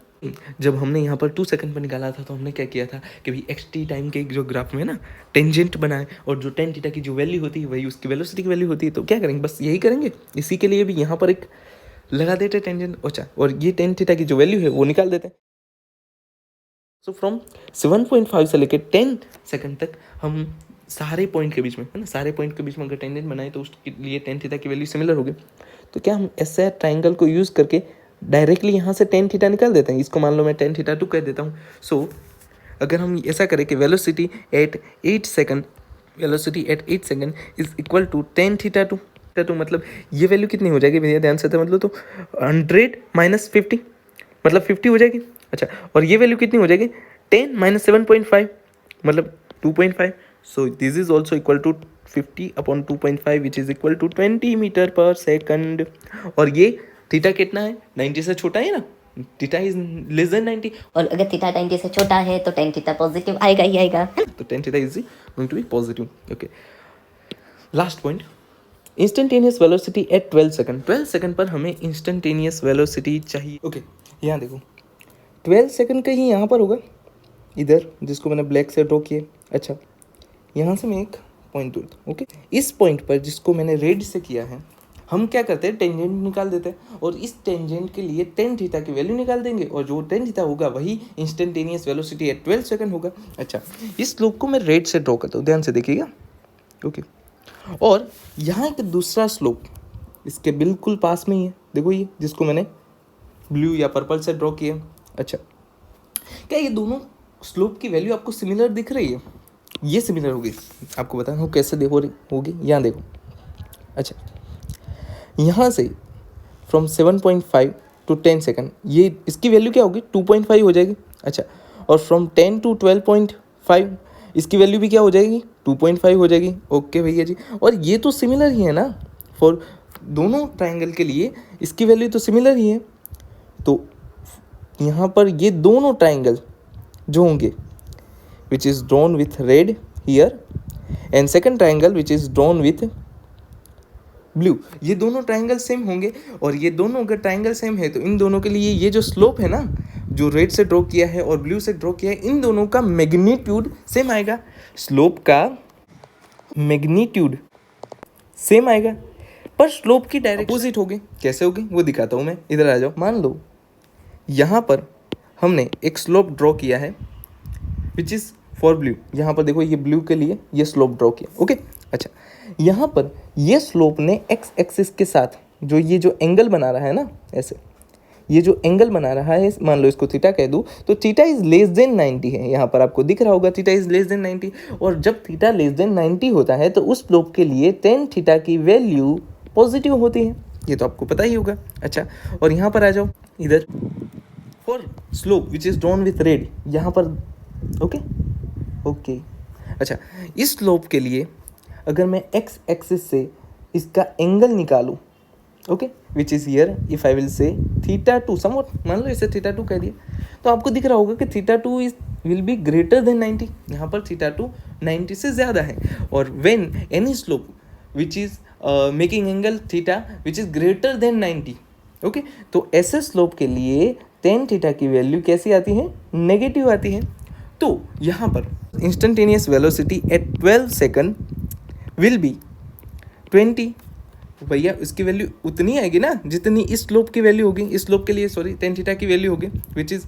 S2: जब हमने यहाँ पर 2 सेकंड पर निकाला था तो हमने क्या किया था कि भाई एक्स टी टाइम के जो ग्राफ में ना टेंजेंट बनाए, और जो टेन थीटा की जो वैल्यू होती है वही उसकी वेलोसिटी की वैल्यू होती है। तो क्या करेंगे, बस यही करेंगे। इसी के लिए भी यहाँ पर एक लगा देते टेंजेंट, अच्छा, और ये टेन थीटा की जो वैल्यू है वो निकाल देते हैं। सो फ्रॉम 7.5 से लेकर 10 सेकंड तक हम सारे पॉइंट के बीच में, है ना, सारे पॉइंट के बीच में अगर टेंजेंट बनाए तो उसके लिए टेन थीटा की वैल्यू सिमिलर होगी। तो क्या हम ऐसे ट्राइंगल को यूज़ करके डायरेक्टली यहाँ से टेन थीटा निकाल देते हैं। इसको मान लो मैं टेन थीटा 2 कह देता हूँ। सो अगर हम ऐसा करें कि velocity at 8 second is equal to tan theta 2, मतलब ये वैल्यू कितनी हो जाएगी भैया, ध्यान से मतलब, तो 100 माइनस 50 मतलब 50 हो जाएगी। अच्छा और ये वैल्यू कितनी हो जाएगी, 10 माइनस 7.5 मतलब 2.5। So this is also equal to 50 upon 2.5 which is equal to 20 metre per second. और ये थीटा कितना है, 90 से छोटा है ना, थीटा इज लेस देन 90,
S1: और अगर थीटा 90 से छोटा है तो टेन थीटा पॉजिटिव आएगा ही आएगा।
S2: तो tan theta is going to be positive, okay. Last point, instantaneous velocity at 12 second. 12 second पर हमें इंस्टेंटेनियस वेलोसिटी चाहिए, ओके। यहाँ देखो 12 सेकंड कहीं यहाँ पर होगा, इधर जिसको मैंने ब्लैक से ड्रॉ किया। अच्छा यहाँ से मैं एक पॉइंट दूर था, ओके। इस पॉइंट पर जिसको मैंने रेड से किया है, हम क्या करते हैं, टेंजेंट निकाल देते हैं, और इस टेंजेंट के लिए टेन थीटा की वैल्यू निकाल देंगे, और जो टेन थीटा होगा वही इंस्टेंटेनियस वेलोसिटी एट 12 सेकंड होगा। अच्छा इस स्लोप को मैं रेड से ड्रॉ करता हूँ, ध्यान से देखिएगा, ओके। और यहाँ एक दूसरा स्लोप इसके बिल्कुल पास में ही है, देखो ये जिसको मैंने ब्लू या पर्पल से ड्रॉ किया। अच्छा क्या ये दोनों स्लोप की वैल्यू आपको सिमिलर दिख रही है, ये सिमिलर होगी, आपको बता हूँ कैसे देखो होगी, यहाँ देखो। अच्छा यहाँ से फ्रॉम 7.5 टू 10 सेकंड, ये इसकी वैल्यू क्या होगी, 2.5 हो जाएगी। अच्छा और फ्रॉम 10 टू 12.5 इसकी वैल्यू भी क्या हो जाएगी, 2.5 हो जाएगी, ओके भैया जी। और ये तो सिमिलर ही है ना, फॉर दोनों ट्राइंगल के लिए इसकी वैल्यू तो सिमिलर ही है। तो यहाँ पर ये दोनों ट्राइंगल जो होंगे which is drawn with red here and second triangle which is drawn with blue, ये दोनों ट्राइंगल सेम होंगे। और ये दोनों अगर ट्राइंगल सेम है तो इन दोनों के लिए ये जो स्लोप है ना, जो रेड से ड्रॉ किया है और ब्लू से ड्रॉ किया है, इन दोनों का मैग्नीट्यूड सेम आएगा, स्लोप का मैग्नीट्यूड सेम आएगा, पर स्लोप की डायरेक्ट अपोजिट होगी। कैसे होगी वो दिखाता हूँ मैं, इधर आ जाओ। मान लो यहाँ पर हमने एक स्लोप ड्रॉ किया है विच इज़ फॉर ब्लू, यहाँ पर देखो ये ब्लू के लिए ये स्लोप ड्रॉ किया, ओके। अच्छा, यहाँ पर ये स्लोप ने एक्स एक्सिस के साथ जो ये जो एंगल बना रहा है ना, ऐसे ये जो एंगल बना रहा है, मान लो इसको थीटा कह दूँ, तो थीटा इज लेस देन 90 है। यहाँ पर आपको दिख रहा होगा थीटा इज लेस देन 90, और जब थीटा लेस देन 90 होता है तो उस स्लोप के लिए टेन थीटा की वैल्यू पॉजिटिव होती है, ये तो आपको पता ही होगा। अच्छा, और यहाँ पर आ जाओ इधर, for slope which is drawn with red, यहाँ पर ओके। अच्छा, इस स्लोप के लिए अगर मैं एक्स एक्सिस से इसका एंगल निकालूं, okay, which is here if I will say θ2 somewhat, मान लो इसे θ2 कह दिया, तो आपको दिख रहा होगा कि θ2 is will be greater than 90, यहाँ पर θ2 90 से ज़्यादा है। और when any slope which is making angle theta which is greater than 90, okay, तो ऐसे स्लोप के लिए टेन थीटा की वैल्यू कैसी आती है, नेगेटिव आती है। तो यहाँ पर instantaneous velocity at 12 second will be 20, भैया इसकी वैल्यू उतनी आएगी ना जितनी इस स्लोप की वैल्यू होगी, इस स्लोप के लिए सॉरी टेन थीटा की वैल्यू होगी, which is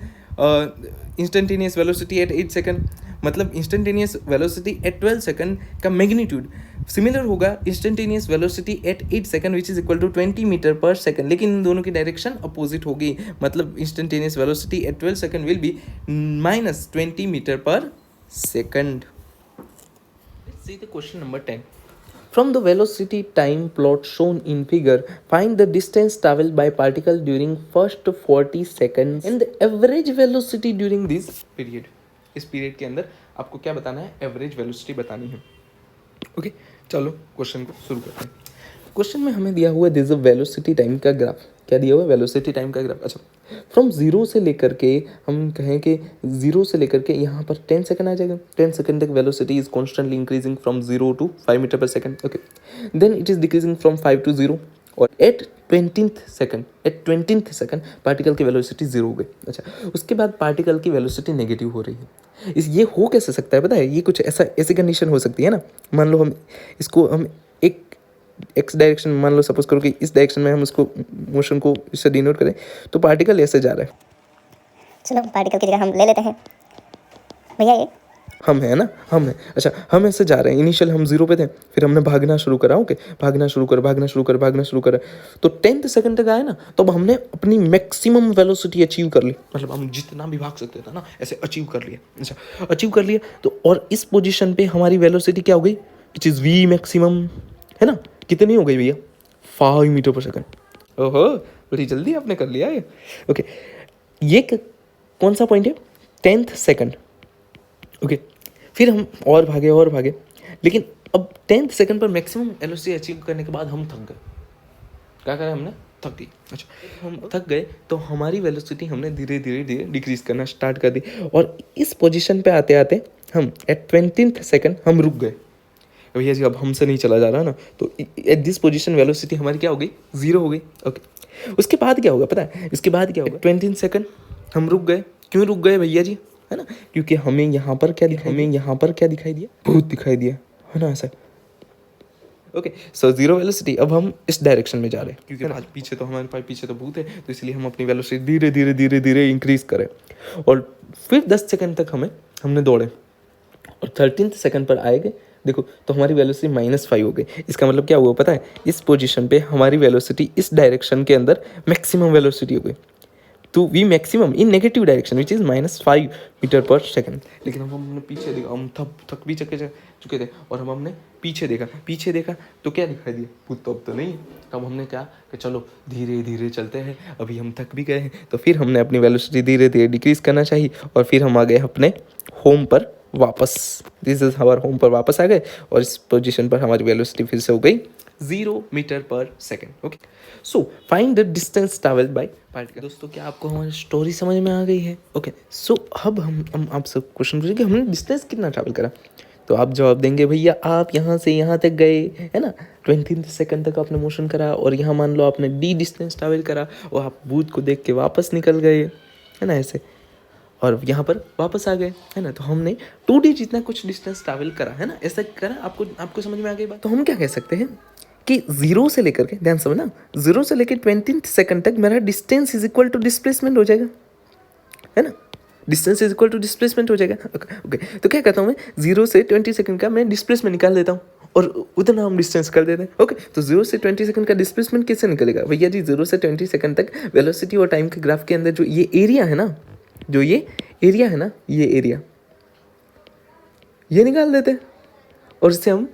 S2: instantaneous velocity at 8 second, मतलब इंस्टेंटेनियस वेलोसिटी एट 12 सेकंड का मैग्नीट्यूड सिमिलर होगा instantaneous velocity at 8 second which is equal to 20 metre per second, लेकिन इन दोनों की डायरेक्शन अपोजिट होगी, मतलब instantaneous velocity at 12 second will be -20 metre per second. Let's see the question number 10. From the velocity time plot shown in figure, find the distance traveled by particle during first 40 seconds and the average velocity during this period. इस period के अंदर आपको क्या बताना है, average velocity बतानी है, okay. चलो क्वेश्चन को शुरू करते हैं। क्वेश्चन में हमें दिया हुआ है दिस वेलोसिटी टाइम का ग्राफ, क्या दिया हुआ है, वेलोसिटी टाइम का ग्राफ। अच्छा, फ्रॉम जीरो से लेकर के हम कहें कि जीरो से लेकर के यहाँ पर 10 सेकंड आ जाएगा, 10 सेकंड तक velocity is constantly increasing from 0 to 5 metre per second, okay. Then it is decreasing from 5 to 0, और एट 20th सेकंड पार्टिकल की वेलोसिटी 0 हो गई। अच्छा, उसके बाद पार्टिकल की वेलोसिटी नेगेटिव हो रही है। ये हो कैसे सकता है पता है, ये कुछ ऐसी कंडीशन हो सकती है ना, मान लो हम एक एक्स डायरेक्शन, मान लो सपोज करो कि इस डायरेक्शन में हम उसको मोशन को इससे डिनोट करें, तो पार्टिकल ऐसे जा रहा है,
S4: चलो पार्टिकल की जगह हम ले लेते हैं भैया ये
S2: हम है ना, हम है। अच्छा, हम ऐसे जा रहे हैं, इनिशियल हम 0 पे थे, फिर हमने भागना शुरू करा, ओके, भागना शुरू करा, तो 10th सेकंड तक आए ना, तो अब हमने अपनी मैक्सिमम वेलोसिटी अचीव कर ली, मतलब हम जितना भी भाग सकते थे ना ऐसे अचीव कर लिया। अच्छा, अचीव कर लिया, तो और इस पोजीशन पे हमारी वेलोसिटी क्या हो गई, विच इज़ वी मैक्सिमम, है ना, कितनी हो गई भैया, 5 मीटर पर सेकंड। ओहो, बड़ी जल्दी आपने कर लिया ये, ओके। ये कौन सा पॉइंट है, 10th सेकंड, ओके। फिर हम और भागे, लेकिन अब 10th सेकंड पर मैक्सिमम वेलोसिटी अचीव करने के बाद हम थक गए, क्या करा हमने, थक गई। अच्छा, हम थक गए तो हमारी वेलोसिटी हमने धीरे धीरे डिक्रीज करना स्टार्ट कर दी, और इस पोजीशन पे आते आते हम एट 20th सेकंड हम रुक गए, भैया जी अब हमसे नहीं चला जा रहा ना, तो एट दिस पोजीशन वेलोसिटी हमारी क्या हो गई, 0 हो गई, ओके। उसके बाद क्या होगा पता है, इसके बाद क्या होगा, 20th सेकंड हम रुक गए, क्यों रुक गए भैया जी, है ना, क्योंकि हमें यहाँ पर क्या दिखाई दिया, भूत दिखाई दिया, है ना ऐसा, ओके। सो 0 वेलोसिटी, अब हम इस डायरेक्शन में जा रहे हैं, क्योंकि आज पीछे तो हमारे पास पीछे तो भूत है, तो इसलिए हम अपनी वेलोसिटी धीरे इंक्रीज करें, और फिर 10 सेकंड तक हमने दौड़े, और 13th सेकंड पर आएंगे, देखो तो हमारी वेलोसिटी -5 हो गई। इसका मतलब क्या हुआ पता है, इस पोजीशन पे हमारी वेलोसिटी इस डायरेक्शन के अंदर मैक्सिमम वेलोसिटी हो गई, तो v maximum in negative direction which is -5 metre per second. लेकिन अब हमने पीछे देखा, हम थक भी चुके थे, और अब हमने पीछे देखा तो क्या दिखाई दिया, भूत तो अब तो नहीं। तब हमने क्या कि चलो धीरे चलते हैं, अभी हम थक भी गए हैं, तो फिर हमने अपनी वेलोसिटी धीरे डिक्रीज करना चाहिए, और फिर हम आ गए अपने होम पर वापस, दिस इज हमार होम पर वापस आ गए, और इस पोजीशन पर हमारी वेलोसिटी फिर से हो गई 0 metre per second, okay. So find the distance travelled bye particle. दोस्तों क्या आपको हमारी स्टोरी समझ में आ गई है, ओके। सो अब हम आपसे क्वेश्चन पूछेंगे हमने डिस्टेंस कितना ट्रैवल करा, तो आप जवाब देंगे भैया आप यहाँ से यहाँ तक गए, है ना, 20th सेकंड तक आपने मोशन करा, और यहाँ मान लो आपने d डिस्टेंस ट्रैवल करा, और आप भूत को देख के वापस निकल गए, है ना ऐसे, और यहाँ पर वापस आ गए, है ना, तो हमने 2D जितना कुछ डिस्टेंस ट्रैवल करा, है ना, ऐसा करा। आपको समझ में आ गई बात। तो हम क्या कह सकते हैं कि 0 से लेकर के, ध्यान समझना, 0 से लेकर 20th सेकंड तक मेरा distance is equal to displacement हो जाएगा, है ना। Distance is equal to displacement हो जाएगा। ओके तो क्या करता हूँ मैं, 0 से 20 सेकंड का मैं डिस्प्लेसमेंट निकाल देता हूँ और उतना हम डिस्टेंस कर देते हैं। ओके तो 0 से 20 सेकंड का डिस्प्लेसमेंट कैसे निकलेगा भैया जी, 0 से 20 सेकंड तक वेलोसिटी और टाइम के ग्राफ के अंदर जो ये एरिया है ना, जो ये एरिया है ना, ये एरिया ये निकाल देते हैं और इससे हम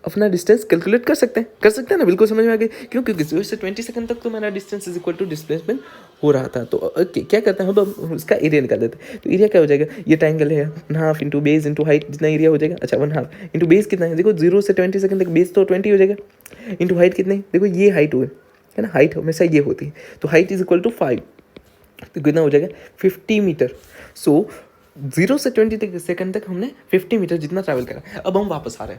S2: अपना डिस्टेंस कैलकुलेट कर सकते हैं ना। बिल्कुल समझ में आ गई क्यों, क्योंकि 0 से 20 सेकंड तक तो मेरा distance is equal to displacement हो रहा था। तो क्या करते हैं हम उसका एरिया निकाल देते हैं। तो एरिया क्या हो जाएगा, ये ट्रायंगल है 1/2 इंटू बेस इंटू हाइट, जितना एरिया हो जाएगा। अच्छा 1/2 इंटू बेस कितना है, देखो 0 से 20 सेकंड तक बेस तो 20 हो जाएगा, इंटू हाइट कितने, देखो ये हाइट हुए है ना, हाइट हमेशा ये होती है। तो हाइट इज इक्वल टू 5, तो कितना हो जाएगा 50 मीटर। सो 0 से 20 सेकंड तक हमने 50 मीटर जितना ट्रैवल करा। अब हम वापस आ रहे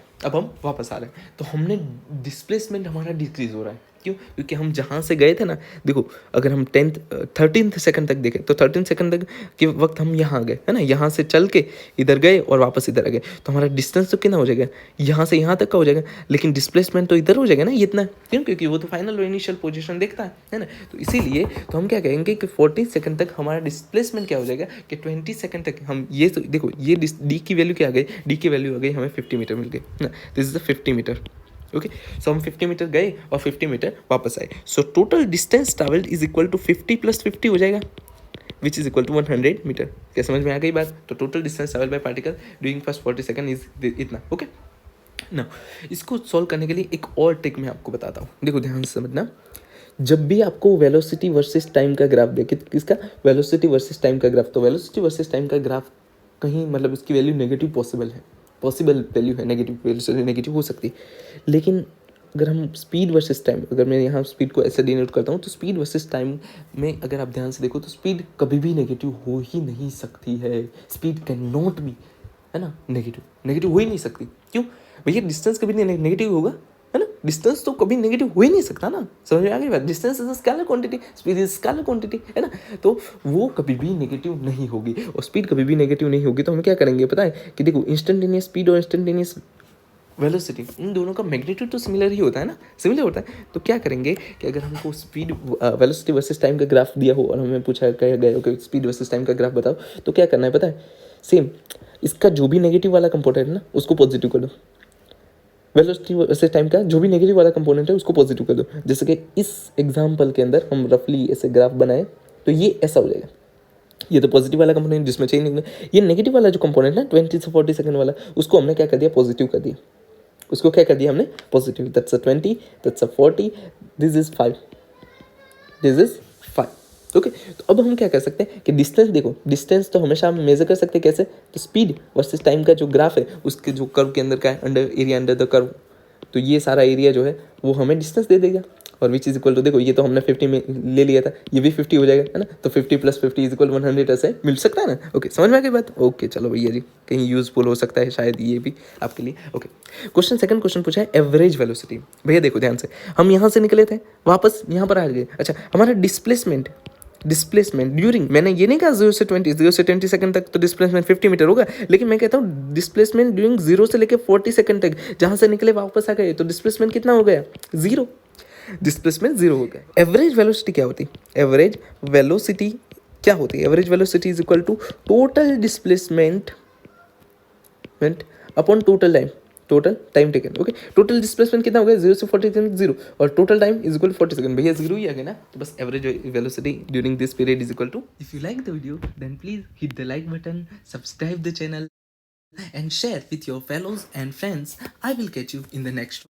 S2: हैं, तो हमने डिस्प्लेसमेंट हमारा डिक्रीज हो रहा है। क्यों, क्योंकि हम जहाँ से गए थे ना, देखो अगर हम 13th सेकंड तक देखें तो 13 सेकंड तक के वक्त हम यहाँ आ गए है ना, यहाँ से चल के इधर गए और वापस इधर आ गए, तो हमारा डिस्टेंस तो कितना हो जाएगा, यहाँ से यहाँ तक का हो जाएगा, लेकिन डिस्प्लेसमेंट तो इधर हो जाएगा ना, ये इतना। क्यों, क्योंकि वो तो फाइनल और इनिशियल पोजीशन देखता है ना। तो इसीलिए तो हम क्या कहेंगे कि 40 सेकंड तक हमारा डिस्प्लेसमेंट क्या हो जाएगा कि 20 सेकंड तक हम ये तो देखो ये डी की वैल्यू क्या आ गई, डी की वैल्यू आ गई हमें 50 मीटर मिल गई ना, this is the 50 metre. Okay so हम 50 मीटर गए और 50 मीटर वापस आए। So total distance travelled is equal to 50 + 50 हो जाएगा, which is equal to 100 metre. क्या समझ में आ गई बात। तो total distance travel by particle during first 40 second is इतना। ओके ना, इसको सॉल्व करने के लिए एक और ट्रिक मैं आपको बताता हूँ, देखो ध्यान से समझना। जब भी आपको वेलोसिटी वर्सेस टाइम का ग्राफ दे, किसका, वेलोसिटी वर्सेस टाइम का ग्राफ, तो वेलोसिटी वर्सेस टाइम का ग्राफ कहीं मतलब इसकी वैल्यू नेगेटिव पॉसिबल वैल्यू है, नेगेटिव वैल्यू से नेगेटिव हो सकती है। लेकिन अगर हम स्पीड वर्सेस टाइम, अगर मैं यहाँ स्पीड को ऐसे डिनोट करता हूँ, तो स्पीड वर्सेस टाइम में अगर आप ध्यान से देखो तो स्पीड कभी भी नेगेटिव हो ही नहीं सकती है। स्पीड कैन नॉट बी, है ना, नेगेटिव हो ही नहीं सकती। क्यों भैया, डिस्टेंस कभी नहीं नेगेटिव होगा, है ना, डिस्टेंस तो कभी नेगेटिव हो ही नहीं सकता ना। समझ में आ गई बात। Distance is a scalar quantity, speed is scalar quantity, है ना, तो वो कभी भी नेगेटिव नहीं होगी और स्पीड कभी भी नेगेटिव नहीं होगी। तो हम क्या करेंगे पता है कि देखो इंस्टेंटेनियस स्पीड और इंस्टेंटेनियस वेलोसिटी, इन दोनों का मैग्नीट्यूड तो सिमिलर ही होता है ना, सिमिलर होता है। तो क्या करेंगे कि अगर हमको स्पीड वेलोसिटी वर्सेस टाइम का ग्राफ दिया हो और हमें पूछा गया हो कि स्पीड वर्सेस टाइम का ग्राफ बताओ, तो क्या करना है पता है, सेम इसका जो भी नेगेटिव वाला कंपोनेंट है ना उसको पॉजिटिव कर दो, वेलोसिटी वर्सेस टाइम का जो भी नेगेटिव वाला कंपोनेंट है उसको पॉजिटिव कर दो। जैसे कि इस एग्जांपल के अंदर हम रफली ऐसे ग्राफ बनाए तो ये ऐसा हो जाएगा, ये तो पॉजिटिव वाला कंपोनेंट जिसमें चेंज नहीं, ये नेगेटिव वाला जो कंपोनेंट है 20 से 40 सेकंड वाला, उसको हमने क्या कर दिया, पॉजिटिव कर दिया। उसको क्या कर दिया हमने, positive. That's a 20, that's a 40, this is 5, this is 5। Okay तो अब हम क्या कर सकते हैं कि डिस्टेंस, देखो डिस्टेंस तो हमेशा हम मेजर कर सकते हैं कैसे, तो स्पीड वर्सेस टाइम का जो ग्राफ है उसके जो कर्व के अंदर का है, under area under the curve, तो ये सारा एरिया जो है वो हमें डिस्टेंस दे देगा। और विच इज इक्वल टू, देखो ये तो हमने 50 में ले लिया था, ये भी 50 हो जाएगा, है ना, तो 50 + 50 इज इक्वल 100 ऐसे मिल सकता है ना। ओके समझ में आ गई बात। ओके चलो भैया जी, कहीं यूजफुल हो सकता है शायद ये भी आपके लिए। ओके क्वेश्चन, सेकंड क्वेश्चन पूछा है एवरेज वेलोसिटी। भैया देखो ध्यान से, हम यहाँ से निकले थे वापस यहाँ पर आ गए। अच्छा हमारा डिस्प्लेसमेंट ड्यूरिंग, मैंने ये नहीं कहा 0 से 20 सेकंड तक तो डिस्प्लेसमेंट 50 मीटर होगा, लेकिन मैं कहता हूँ डिस्प्लेसमेंट ड्यूरिंग 0 से लेकर 40 सेकंड तक, जहाँ से निकले वापस आ गए, तो डिस्प्लेसमेंट कितना हो गया, 0। डिस्प्लेसमेंट 0 हो गया। एवरेज वेलोसिटी क्या होती है, एवरेज वेलोसिटी क्या होती है, average velocity is equal to total displacement upon total time taken. Okay total displacement कितना हो गया, 0 से 40 सेकंड 0, और total time is equal 40 second, भैया 0 ही आ गया ना। तो बस average velocity during this period is equal to, if you like the video then please hit the like button, subscribe the channel and share with your fellows and friends. I will catch you in the next one.